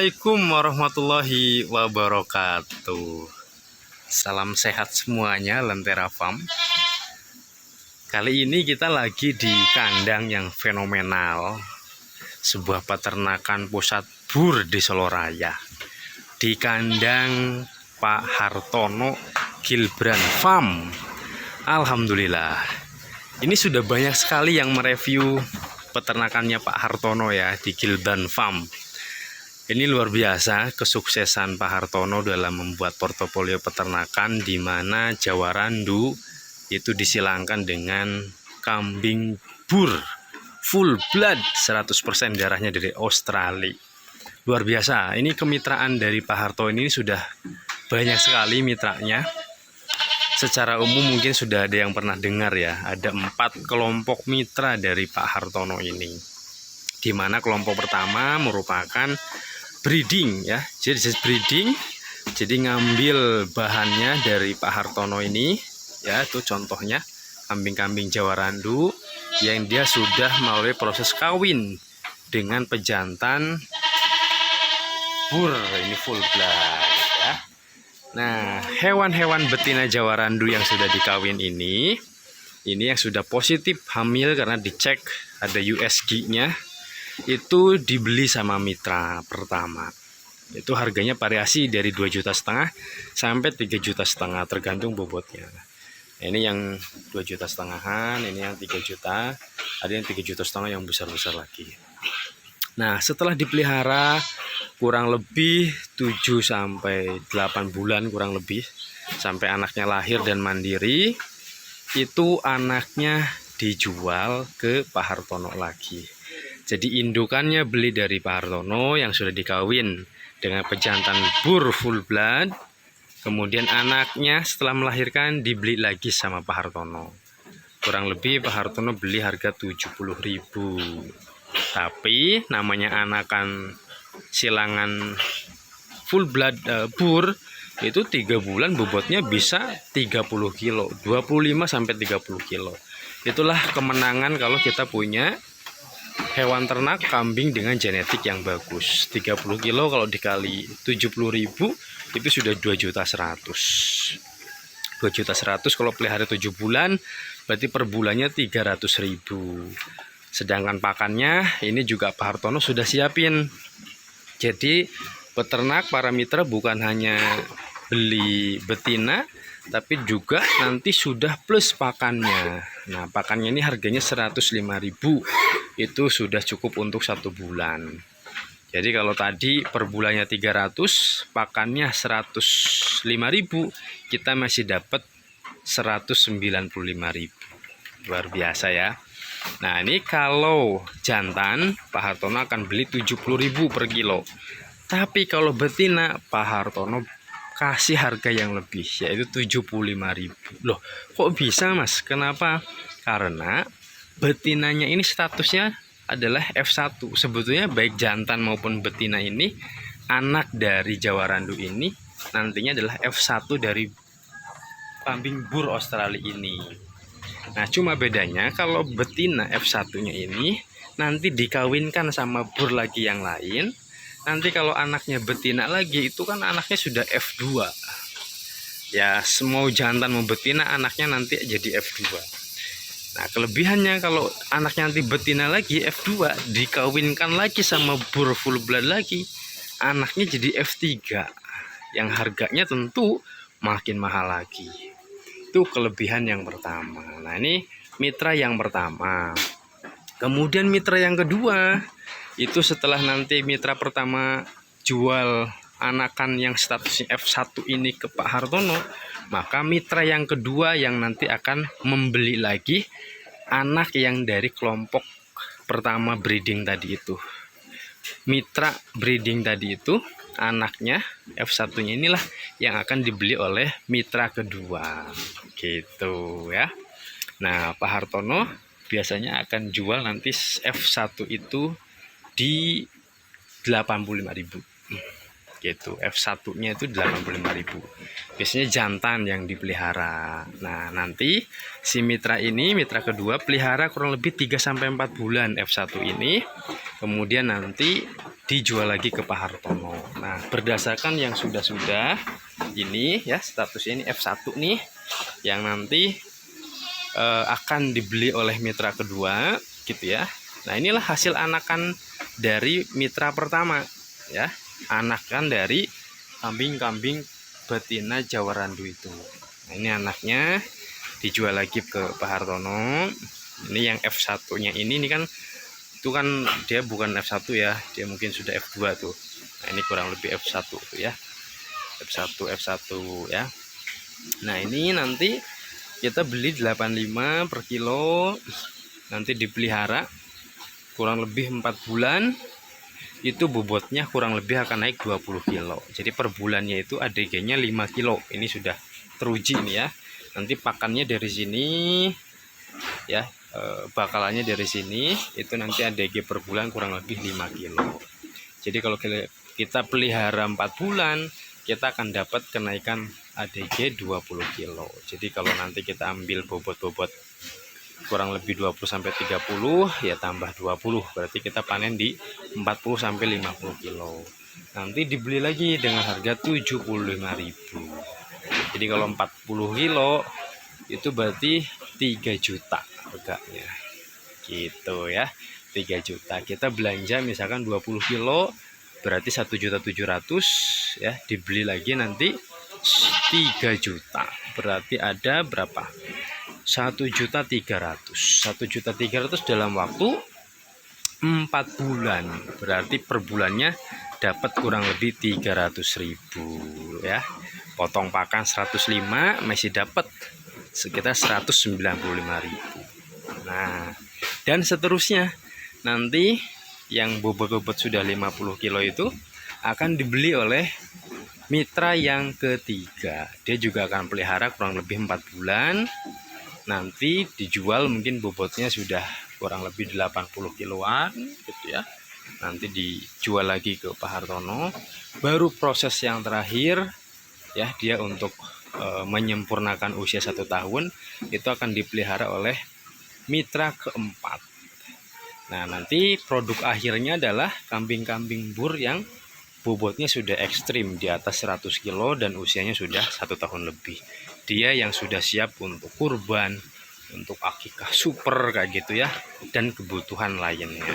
Assalamualaikum warahmatullahi wabarakatuh. Salam sehat semuanya, Lentera Farm. Kali ini kita lagi di kandang yang fenomenal, sebuah peternakan pusat bur di Solo Raya. Di kandang Pak Hartono Gilbran Farm. Alhamdulillah, ini sudah banyak sekali yang mereview peternakannya Pak Hartono ya di Gilbran Farm. Ini luar biasa kesuksesan Pak Hartono dalam membuat portofolio peternakan, di mana Jawa Randu itu disilangkan dengan kambing bur full blood 100% darahnya dari Australia. Luar biasa. Ini kemitraan dari Pak Hartono ini sudah banyak sekali mitranya. Secara umum mungkin sudah ada yang pernah dengar ya, ada 4 kelompok mitra dari Pak Hartono ini, di mana kelompok pertama merupakan breeding ya, jadi breeding, jadi ngambil bahannya dari Pak Hartono ini ya. Itu contohnya kambing-kambing Jawa Randu yang dia sudah melalui proses kawin dengan pejantan bur, ini full blood ya. Nah, hewan-hewan betina Jawa Randu yang sudah dikawin ini yang sudah positif hamil karena dicek ada USG-nya, itu dibeli sama mitra pertama. Itu harganya variasi dari 2,5 juta sampai 3,5 juta tergantung bobotnya. Ini yang 2,5 juta, ini yang 3 juta, ada yang 3,5 juta yang besar-besar lagi. Nah, setelah dipelihara kurang lebih 7 sampai 8 bulan kurang lebih, sampai anaknya lahir dan mandiri, itu anaknya dijual ke Pak Hartono lagi. Jadi indukannya beli dari Pak Hartono yang sudah dikawin dengan pejantan bur full blood. Kemudian anaknya setelah melahirkan dibeli lagi sama Pak Hartono. Kurang lebih Pak Hartono beli harga 70.000. Tapi namanya anakan silangan full blood bur itu 3 bulan bobotnya bisa 30 kilo, 25 sampai 30 kilo. Itulah kemenangan kalau kita punya hewan ternak kambing dengan genetik yang bagus. 30 kilo kalau dikali 70.000 itu sudah 2,1 juta. 2,1 juta kalau pelihara 7 bulan berarti per bulannya 300.000. Sedangkan pakannya ini juga Pak Hartono sudah siapin. Jadi peternak para mitra bukan hanya beli betina, tapi juga nanti sudah plus pakannya. Nah, pakannya ini harganya 105.000. Itu sudah cukup untuk 1 bulan. Jadi kalau tadi per bulannya 300, pakannya 105.000, kita masih dapat 195.000. Luar biasa ya. Nah, ini kalau jantan Pak Hartono akan beli 70.000 per kilo. Tapi kalau betina Pak Hartono kasih harga yang lebih, yaitu 75.000. Loh, kok bisa Mas? Kenapa? Karena betinanya ini statusnya adalah F1. Sebetulnya baik jantan maupun betina ini, anak dari Jawa Randu ini nantinya adalah F1 dari kambing bur Australia ini. Nah, cuma bedanya kalau betina F1-nya ini nanti dikawinkan sama bur lagi yang lain. Nanti kalau anaknya betina lagi, itu kan anaknya sudah F2. Ya, semua jantan mau betina, anaknya nanti jadi F2. Nah, kelebihannya kalau anaknya nanti betina lagi F2, dikawinkan lagi sama bur full blood lagi, anaknya jadi F3. Yang harganya tentu makin mahal lagi. Itu kelebihan yang pertama. Nah, ini mitra yang pertama. Kemudian mitra yang kedua, itu setelah nanti mitra pertama jual anakan yang statusnya F1 ini ke Pak Hartono, maka mitra yang kedua yang nanti akan membeli lagi anak yang dari kelompok pertama breeding tadi itu. Mitra breeding tadi itu, anaknya F1-nya inilah yang akan dibeli oleh mitra kedua. Gitu ya. Nah, Pak Hartono biasanya akan jual nanti F1 itu di 85.000. Gitu. F1-nya itu 85.000. Biasanya jantan yang dipelihara. Nah, nanti si mitra ini, mitra kedua pelihara kurang lebih 3 sampai 4 bulan F1 ini. Kemudian nanti dijual lagi ke Pak Hartono. Nah, berdasarkan yang sudah-sudah ini ya, statusnya ini F1 nih, yang nanti akan dibeli oleh mitra kedua gitu ya. Nah, inilah hasil anakan dari mitra pertama ya, anakan dari kambing-kambing betina Jawa Randu itu. Nah, ini anaknya dijual lagi ke Pak Hartono. Ini yang F1-nya ini kan itu kan dia bukan F1 ya, dia mungkin sudah F2 tuh. Nah, ini kurang lebih F1 tuh ya. F1 ya. Nah, ini nanti kita beli 85 per kilo, nanti dipelihara kurang lebih 4 bulan, itu bobotnya kurang lebih akan naik 20 kilo. Jadi per bulannya itu ADG-nya 5 kilo. Ini sudah teruji nih ya. Nanti pakannya dari sini ya, bakalannya dari sini, itu nanti ADG per bulan kurang lebih 5 kilo. Jadi kalau kita pelihara 4 bulan, kita akan dapat kenaikan ADG 20 kilo. Jadi kalau nanti kita ambil bobot-bobot kurang lebih 20-30 ya, tambah 20, berarti kita panen di 40-50 kilo. Nanti dibeli lagi dengan harga 75.000. Jadi kalau 40 kilo itu berarti 3 juta harganya gitu ya, 3 juta. Kita belanja misalkan 20 kilo berarti 1.700.000 ya, dibeli lagi nanti 3 juta, berarti ada berapa? 1.300.000 dalam waktu 4 bulan, berarti per bulannya dapat kurang lebih 300.000 ya. Potong pakan 105 masih dapat sekitar 195.000. Nah, dan seterusnya nanti yang bobot-bobot sudah 50 kilo itu akan dibeli oleh mitra yang ketiga. Dia juga akan pelihara kurang lebih 4 bulan. Nanti dijual mungkin bobotnya sudah kurang lebih 80 kiloan gitu ya. Nanti dijual lagi ke Pak Hartono. Baru proses yang terakhir ya, dia untuk menyempurnakan usia 1 tahun itu akan dipelihara oleh mitra keempat. Nah, nanti produk akhirnya adalah kambing-kambing bur yang bobotnya sudah ekstrim di atas 100 kilo dan usianya sudah 1 tahun lebih. Dia yang sudah siap untuk kurban, untuk akikah super kayak gitu ya, dan kebutuhan lainnya.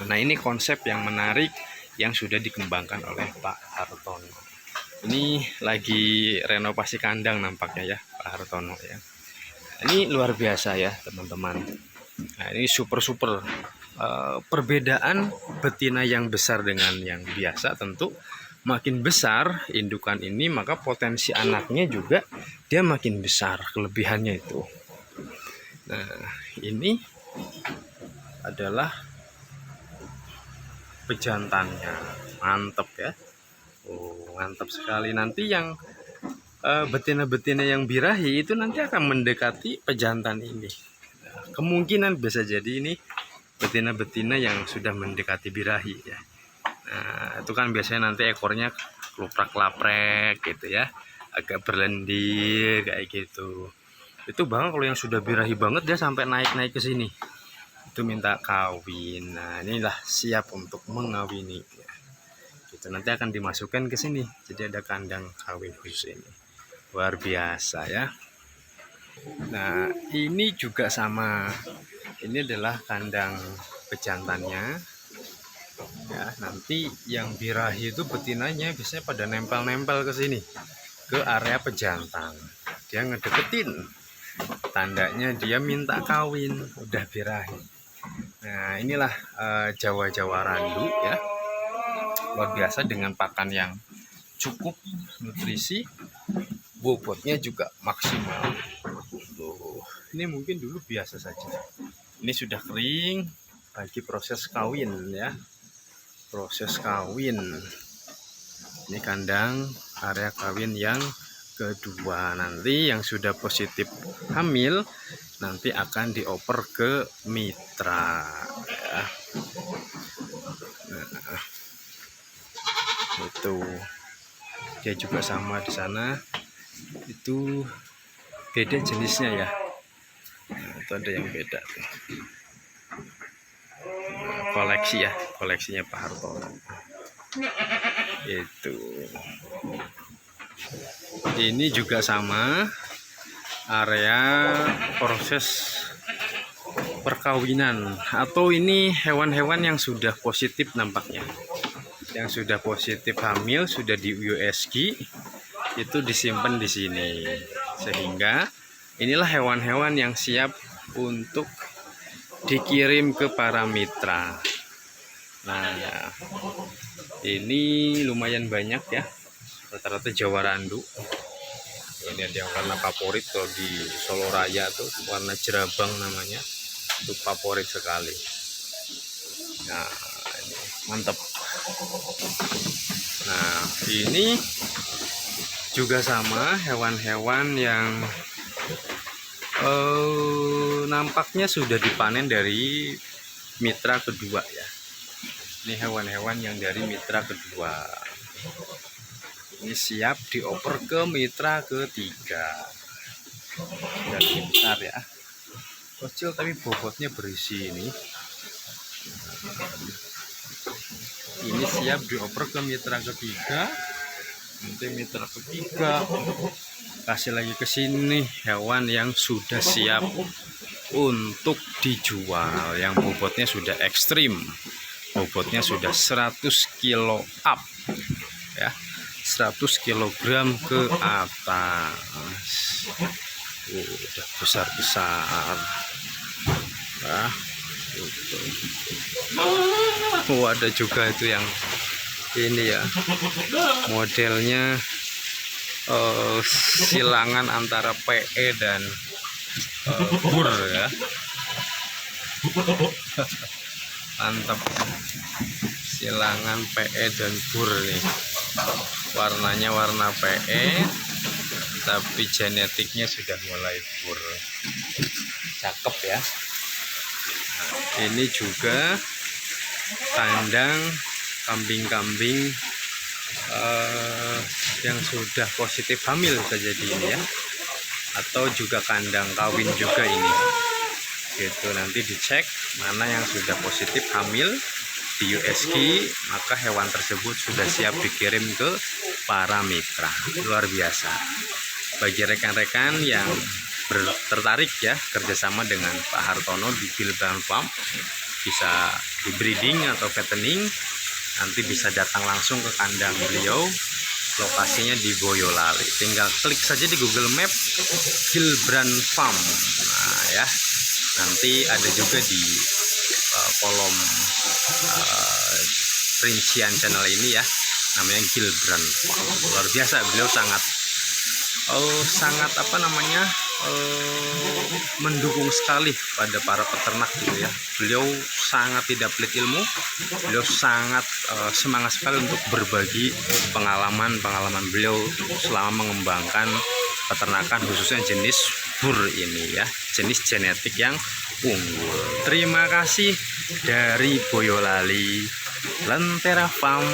Nah, ini konsep yang menarik yang sudah dikembangkan oleh Pak Hartono. Ini lagi renovasi kandang nampaknya ya Pak Hartono ya. Ini luar biasa ya teman-teman. Nah, ini super perbedaan betina yang besar dengan yang biasa, tentu makin besar indukan ini maka potensi anaknya juga dia makin besar, kelebihannya itu. Nah, ini adalah pejantannya, mantap ya. Oh, mantap sekali. Nanti yang betina-betina yang birahi itu nanti akan mendekati pejantan ini. Nah, kemungkinan bisa jadi ini betina-betina yang sudah mendekati birahi ya. Nah, itu kan biasanya nanti ekornya keluprak-laprek gitu ya, agak berlendir kayak gitu. Itu bahkan kalau yang sudah birahi banget dia sampai naik-naik ke sini. Itu minta kawin. Nah, inilah siap untuk mengawini ya. Gitu, nanti akan dimasukkan ke sini. Jadi ada kandang kawin khusus ini. Luar biasa ya. Nah, ini juga sama. Ini adalah kandang pejantannya. Ya, nanti yang birahi itu betinanya biasanya pada nempel-nempel ke sini, ke area pejantan. Dia ngedeketin. Tandanya dia minta kawin, udah birahi. Nah, inilah Jawa-Jawa Randu ya. Luar biasa dengan pakan yang cukup, nutrisi, bobotnya juga maksimal. Tuh, ini mungkin dulu biasa saja. Ini sudah kering, lagi proses kawin ya. Proses kawin. Ini kandang area kawin yang kedua. Nanti yang sudah positif hamil nanti akan dioper ke mitra ya. Nah, itu dia juga sama di sana, itu beda jenisnya ya. Nah, itu ada yang beda tuh. Nah, koleksi ya, koleksinya Pak Hartono. Itu. Ini juga sama, area proses perkawinan, atau ini hewan-hewan yang sudah positif nampaknya, yang sudah positif hamil, sudah di USG, itu disimpan di sini. Sehingga inilah hewan-hewan yang siap untuk dikirim ke para mitra. Nah, ini lumayan banyak ya, rata-rata Jawa Randu. Ini ada yang warna favorit tuh di Solo Raya tuh, warna jerabang namanya, itu favorit sekali. Nah, ini mantap. Nah, ini juga sama, hewan-hewan yang nampaknya sudah dipanen dari mitra kedua ya. Ini hewan-hewan yang dari mitra kedua. Ini siap dioper ke mitra ketiga. Dan besar ya. Kecil tapi bobotnya berisi ini. Ini siap dioper ke mitra ketiga. Nanti mitra ketiga kasih lagi ke sini hewan yang sudah siap untuk dijual, yang bobotnya sudah ekstrim, bobotnya sudah 100 kilo up ya, 100 kilogram ke atas. Udah besar-besar nah, itu. Ada juga itu yang ini ya, modelnya silangan antara PE dan bur ya. Mantap, silangan PE dan bur nih, warnanya warna PE tapi genetiknya sudah mulai bur, cakep ya. Nah, ini juga kandang kambing-kambing yang sudah positif hamil saja di ini ya, atau juga kandang kawin juga ini gitu. Nanti dicek mana yang sudah positif hamil di USG, maka hewan tersebut sudah siap dikirim ke para mitra. Luar biasa. Bagi rekan-rekan yang tertarik ya kerjasama dengan Pak Hartono di Gilbran Farm, bisa di breeding atau fattening, nanti bisa datang langsung ke kandang beliau. Lokasinya di Boyolali, tinggal klik saja di Google Map Gilbran Farm. Nah ya, nanti ada juga di kolom rincian channel ini ya, namanya Gilbran Farm. Luar biasa, beliau sangat apa namanya, mendukung sekali pada para peternak gitu ya. Beliau sangat tidak pelit ilmu, beliau sangat semangat sekali untuk berbagi pengalaman beliau selama mengembangkan peternakan, khususnya jenis bur ini ya, jenis genetik yang unggul. Terima kasih dari Boyolali, Lentera Farm.